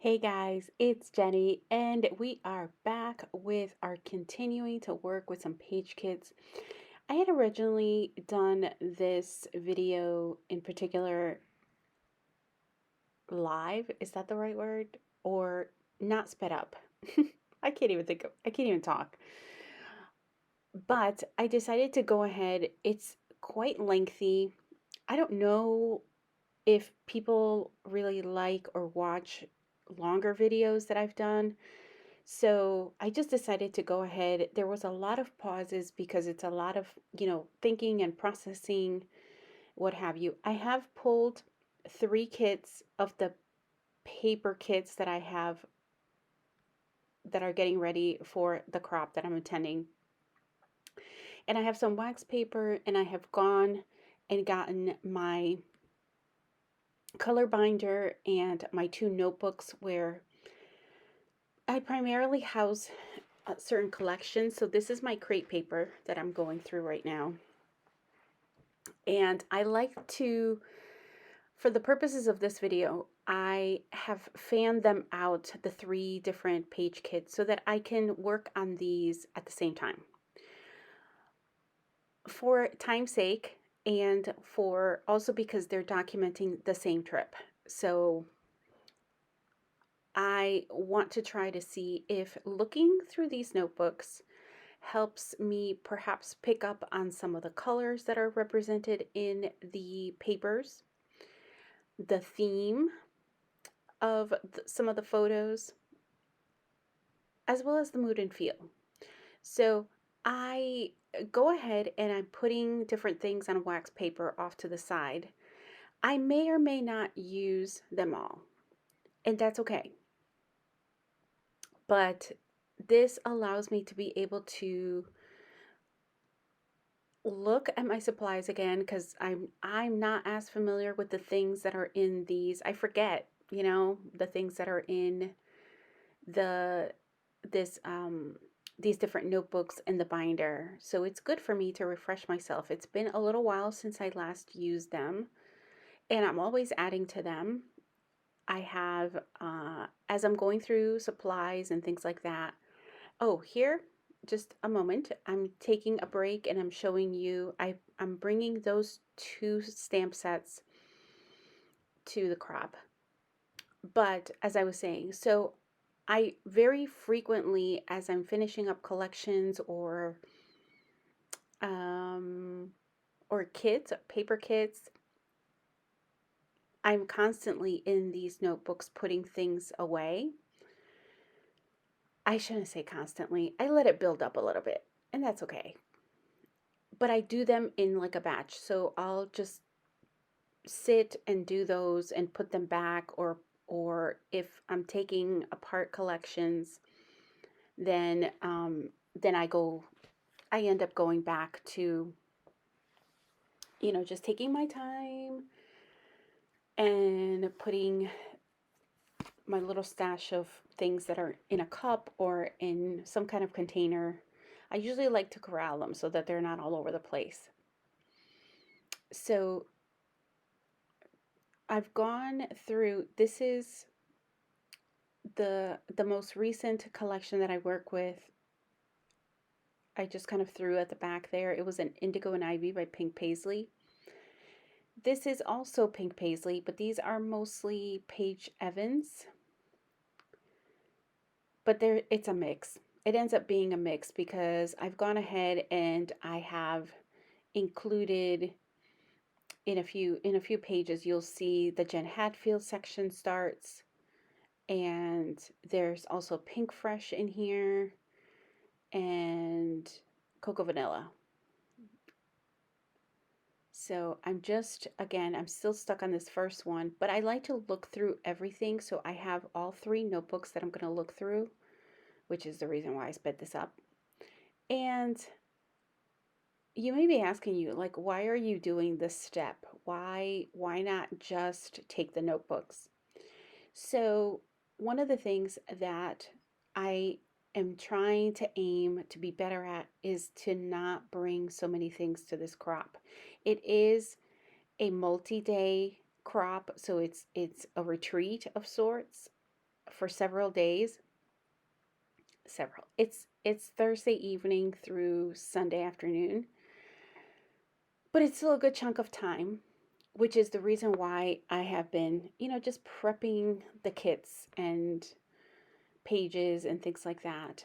Hey guys, it's Jenny, and we are back with our continuing to work with some page kits. I had originally done this video in particular live, is that the right word? Or not sped up? I can't even talk. But I decided to go ahead. It's quite lengthy. I don't know if people really like or watch longer videos that I've done. So I just decided to go ahead. There was a lot of pauses because it's a lot of, thinking and processing, what have you. I have pulled three kits of the paper kits that I have that are getting ready for the crop that I'm attending. And I have some wax paper, and I have gone and gotten my color binder and my two notebooks where I primarily house certain collections. So this is my crate paper that I'm going through right now. And I like to, for the purposes of this video, I have fanned them out, the three different page kits, so that I can work on these at the same time. For time's sake, and for also because they're documenting the same trip. So I want to try to see if looking through these notebooks helps me perhaps pick up on some of the colors that are represented in the papers, the theme of some of the photos, as well as the mood and feel. So I go ahead and I'm putting different things on wax paper off to the side. I may or may not use them all, and that's okay. But this allows me to be able to look at my supplies again because I'm not as familiar with the things that are in these. I forget, the things that are in the this these different notebooks in the binder. So it's good for me to refresh myself. It's been a little while since I last used them, and I'm always adding to them. I have as I'm going through supplies and things like that. Oh, here, just a moment. I'm taking a break and I'm showing you, I'm bringing those two stamp sets to the crop. But as I was saying, so I very frequently, as I'm finishing up collections um, or kits, paper kits, I'm constantly in these notebooks putting things away. I shouldn't say constantly. I let it build up a little bit, and that's okay. But I do them in like a batch. So I'll just sit and do those and put them back, or if I'm taking apart collections, then I end up going back to, just taking my time and putting my little stash of things that are in a cup or in some kind of container. I usually like to corral them so that they're not all over the place. So I've gone through, this is the most recent collection that I work with. I just kind of threw at the back there. It was an Indigo and Ivy by Pink Paisley. This is also Pink Paisley, but these are mostly Paige Evans. But it's a mix. It ends up being a mix because I've gone ahead and I have included in a few pages, you'll see the Jen Hatfield section starts, and there's also Pink Fresh in here and Cocoa Vanilla. So I'm still stuck on this first one, but I like to look through everything. So I have all three notebooks that I'm going to look through, which is the reason why I sped this up. And you may be asking you, like, why are you doing this step? Why not just take the notebooks? So one of the things that I am trying to aim to be better at is to not bring so many things to this crop. It is a multi-day crop, so it's a retreat of sorts. for several days. Several. It's Thursday evening through Sunday afternoon, but it's still a good chunk of time, which is the reason why I have been, just prepping the kits and pages and things like that.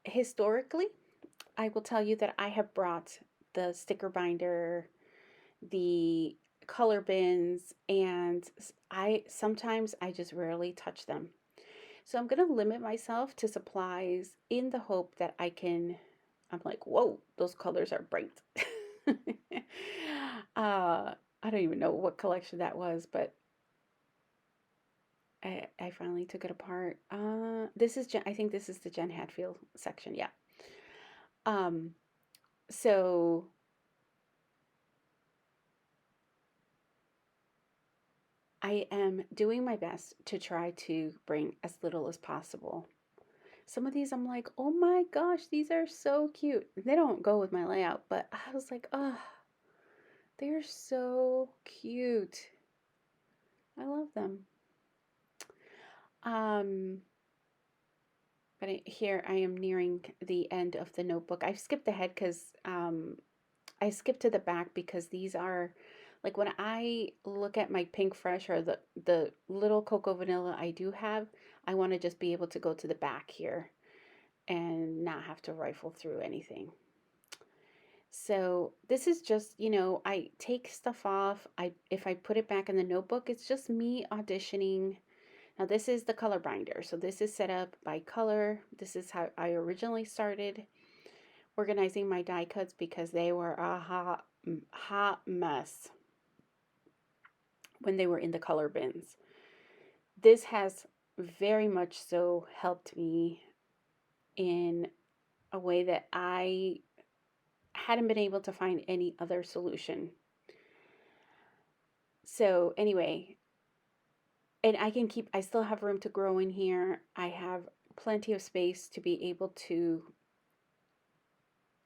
Historically, I will tell you that I have brought the sticker binder, the color bins, and I just rarely touch them. So I'm going to limit myself to supplies in the hope that I'm like, whoa, those colors are bright. I don't even know what collection that was, but I finally took it apart. I think this is the Jen Hatfield section. Yeah. Um, so I am doing my best to try to bring as little as possible. Some of these I'm like, oh my gosh, these are so cute. They don't go with my layout, but I was like, oh, they're so cute. I love them. Um, but here I am nearing the end of the notebook. I've skipped ahead because I skipped to the back because these are like when I look at my Pink Fresh or the little cocoa vanilla I do have, I want to just be able to go to the back here and not have to rifle through anything. So this is just, I take stuff off. If I put it back in the notebook, it's just me auditioning. Now this is the color binder. So this is set up by color. This is how I originally started organizing my die cuts because they were a hot mess when they were in the color bins. This has very much so helped me in a way that I hadn't been able to find any other solution. So anyway, and I still have room to grow in here. I have plenty of space to be able to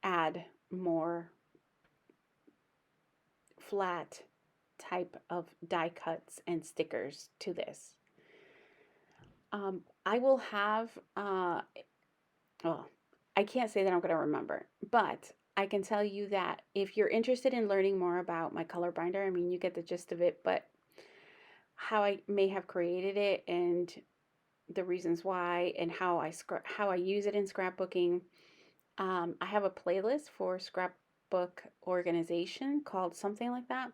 add more flat type of die cuts and stickers to this. I will have, well, I can't say that I'm going to remember, but I can tell you that if you're interested in learning more about my color binder, I mean, you get the gist of it, but how I may have created it and the reasons why and how I use it in scrapbooking. I have a playlist for scrapbook organization called something like that.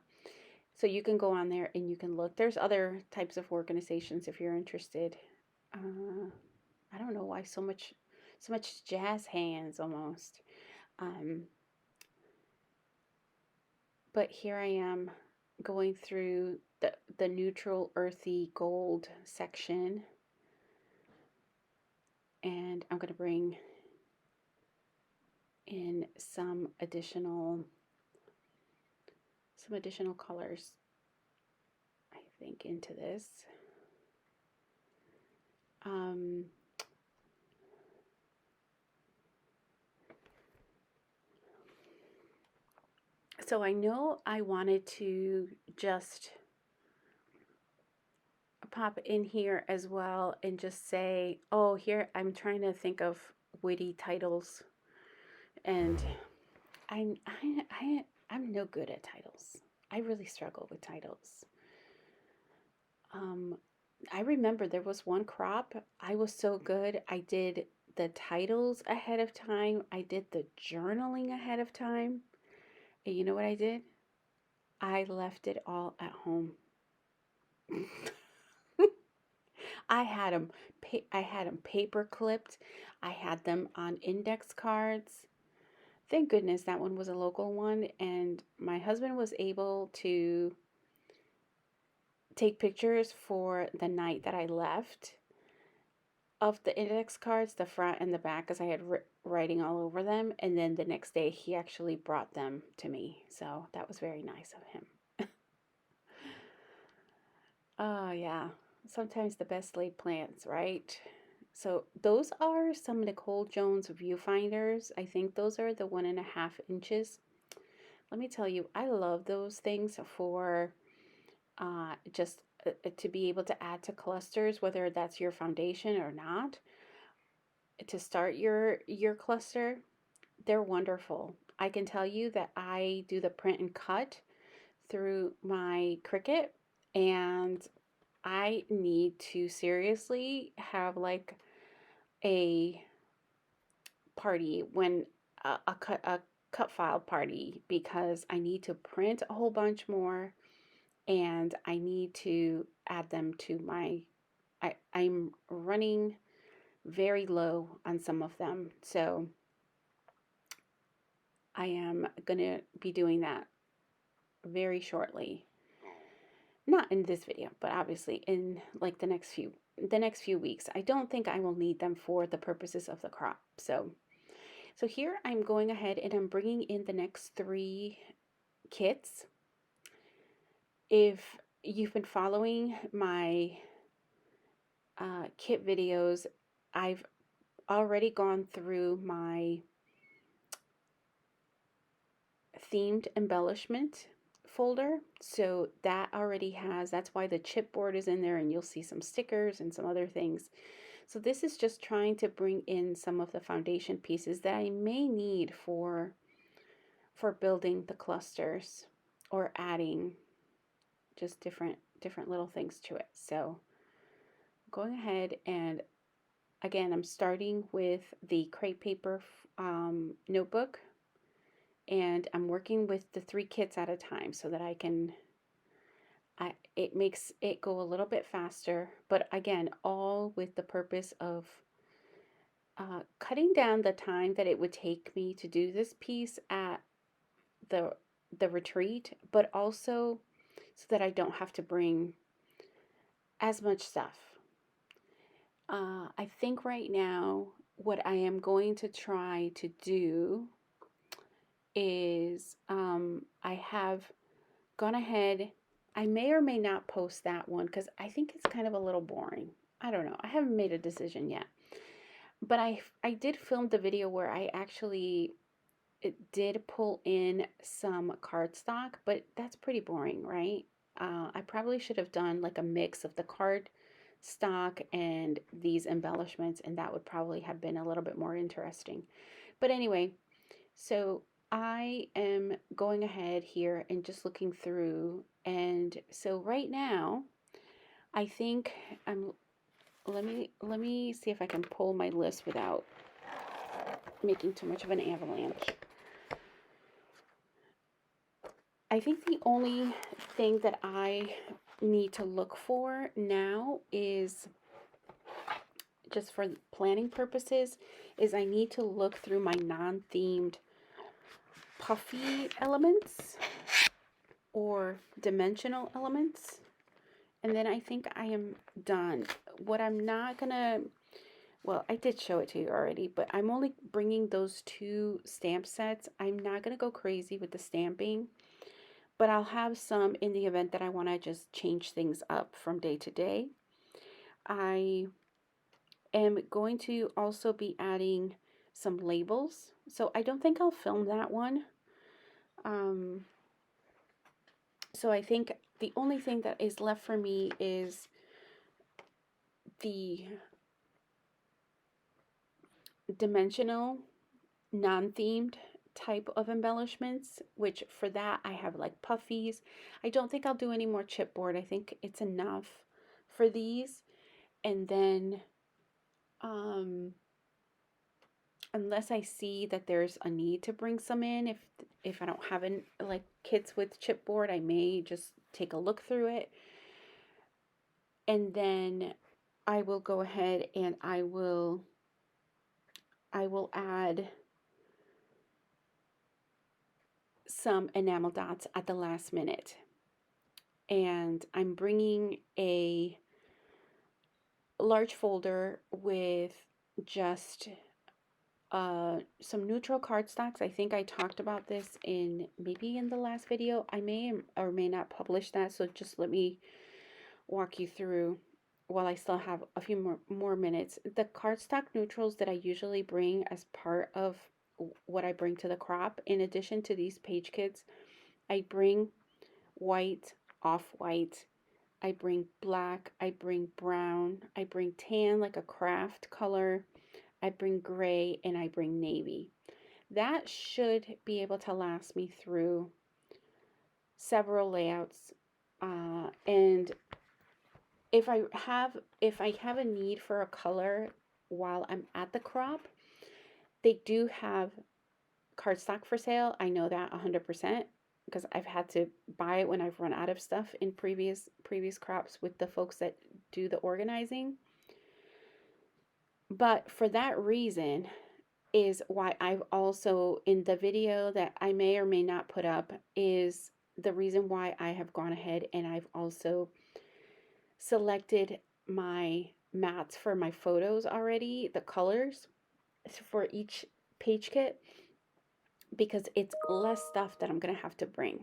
So you can go on there and you can look. There's other types of organizations if you're interested. I don't know why so much jazz hands almost. Um, but here I am going through the neutral earthy gold section, and I'm going to bring in some additional colors, I think, into this. Um, so I know I wanted to just pop in here as well and just say, oh, here I'm trying to think of witty titles, and I'm no good at titles. I really struggle with titles. I remember there was one crop I was so good. I did the titles ahead of time. I did the journaling ahead of time. And you know what I did? I left it all at home. I had them paper clipped. I had them on index cards. Thank goodness that one was a local one, and my husband was able to take pictures for the night that I left of the index cards, the front and the back, because I had writing all over them. And then the next day, he actually brought them to me. So that was very nice of him. Oh, yeah. Sometimes the best laid plans, right? So those are some Nicole Jones viewfinders. I think those are the 1.5 inches. Let me tell you, I love those things for just to be able to add to clusters, whether that's your foundation or not, to start your cluster, they're wonderful. I can tell you that I do the print and cut through my Cricut, and I need to seriously have like a party when a cut file party, because I need to print a whole bunch more and I need to add them to my I'm running very low on some of them. So I am going to be doing that very shortly. Not in this video, but obviously in like the next few weeks. I don't think I will need them for the purposes of the crop. So here I'm going ahead and I'm bringing in the next 3 kits. If you've been following my kit videos, I've already gone through my themed embellishment folder. So that already has, that's why the chipboard is in there, and you'll see some stickers and some other things. So this is just trying to bring in some of the foundation pieces that I may need for building the clusters or adding just different little things to it. So going ahead, and again, I'm starting with the crepe paper notebook, and I'm working with the 3 kits at a time so that it makes it go a little bit faster, but again, all with the purpose of cutting down the time that it would take me to do this piece at the retreat, but also so that I don't have to bring as much stuff. I think right now what I am going to try to do is I have gone ahead. I may or may not post that one because I think it's kind of a little boring. I don't know. I haven't made a decision yet. But I did film the video where I actually did pull in some cardstock, but that's pretty boring, right? I probably should have done like a mix of the card stock and these embellishments, and that would probably have been a little bit more interesting. But anyway, so I am going ahead here and just looking through, and so right now I think I'm let me see if I can pull my list without making too much of an avalanche. I think the only thing that I need to look for now is, just for planning purposes, is I need to look through my non-themed puffy elements or dimensional elements, and then I think I am done. What I'm not gonna, well, I did show it to you already, but I'm only bringing those 2 stamp sets. I'm not gonna go crazy with the stamping, but I'll have some in the event that I want to just change things up from day to day. I am going to also be adding some labels, so I don't think I'll film that one. So I think the only thing that is left for me is the dimensional, non-themed type of embellishments, which for that I have like puffies. I don't think I'll do any more chipboard. I think it's enough for these. And then unless I see that there's a need to bring some in, if I don't have any like kits with chipboard, I may just take a look through it, and then I will go ahead and I will add some enamel dots at the last minute. And I'm bringing a large folder with just some neutral cardstocks. I think I talked about this maybe in the last video. I may or may not publish that, so just let me walk you through while I still have a few more minutes. The cardstock neutrals that I usually bring as part of what I bring to the crop, in addition to these page kits, I bring white, off-white, I bring black, I bring brown, I bring tan like a craft color, I bring gray, and I bring navy. That should be able to last me through several layouts. And if I have a need for a color while I'm at the crop, they do have cardstock for sale. I know that 100% because I've had to buy it when I've run out of stuff in previous crops with the folks that do the organizing. But for that reason is why I've also, in the video that I may or may not put up, is the reason why I have gone ahead and I've also selected my mats for my photos already, the colors for each page kit, because it's less stuff that I'm going to have to bring.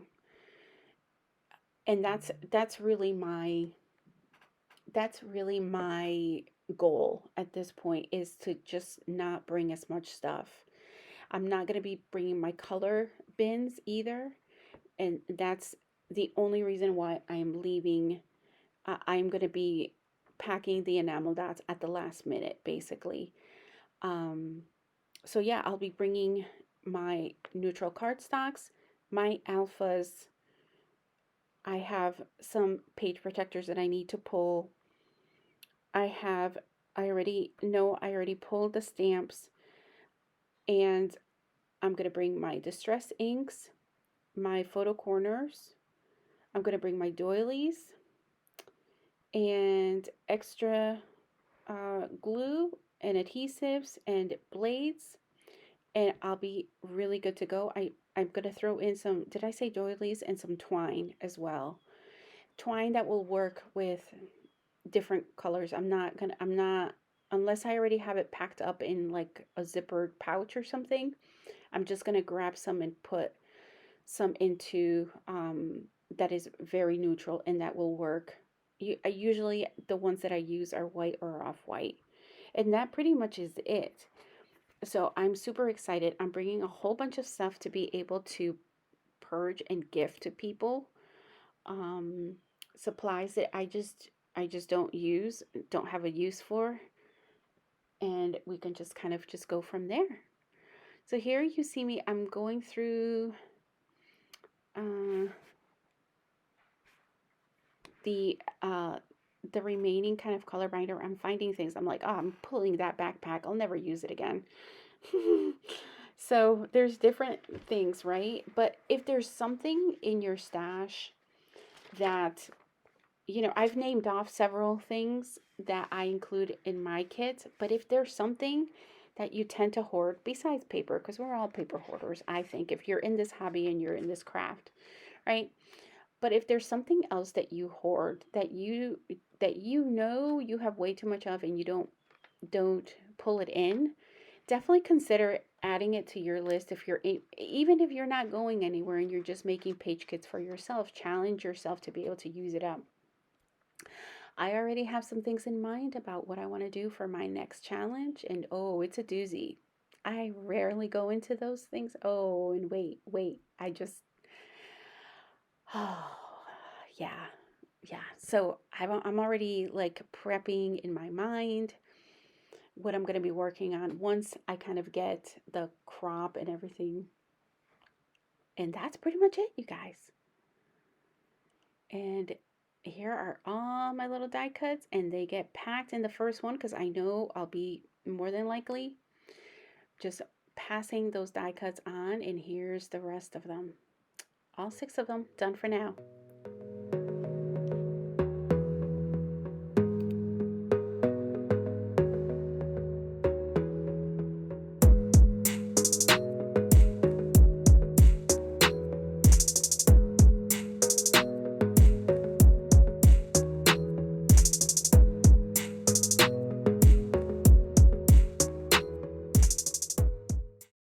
And that's really my goal at this point, is to just not bring as much stuff. I'm not going to be bringing my color bins either, and that's the only reason why I'm leaving. I'm going to be packing the enamel dots at the last minute, basically. So yeah, I'll be bringing my neutral cardstocks, my alphas. I have some page protectors that I need to pull. I already pulled the stamps, and I'm going to bring my distress inks, my photo corners. I'm going to bring my doilies and extra glue and adhesives and blades, and I'll be really good to go. I'm going to throw in some, did I say doilies, and some twine as well. Twine that will work with different colors. I'm not, unless I already have it packed up in like a zippered pouch or something, I'm just going to grab some and put some into that is very neutral and that will work. Usually the ones that I use are white or off-white. And that pretty much is it. So I'm super excited. I'm bringing a whole bunch of stuff to be able to purge and gift to people. Supplies that I just don't have a use for. And we can just kind of just go from there. So here you see me, I'm going through the remaining kind of color binder. I'm finding things. I'm like, oh, I'm pulling that backpack. I'll never use it again. So there's different things, right? But if there's something in your stash that, I've named off several things that I include in my kit, but if there's something that you tend to hoard besides paper, because we're all paper hoarders, I think, if you're in this hobby and you're in this craft, right? But if there's something else that you hoard that you you have way too much of and you don't pull it in, definitely consider adding it to your list. If you're even if you're not going anywhere and you're just making page kits for yourself, challenge yourself to be able to use it up. I already have some things in mind about what I want to do for my next challenge, and oh, it's a doozy. I rarely go into those things. Oh, and wait, I just oh, yeah. Yeah. So I'm already like prepping in my mind what I'm going to be working on once I kind of get the crop and everything. And that's pretty much it, you guys. And here are all my little die cuts, and they get packed in the first one because I know I'll be more than likely just passing those die cuts on. And here's the rest of them. All 6 of them done for now.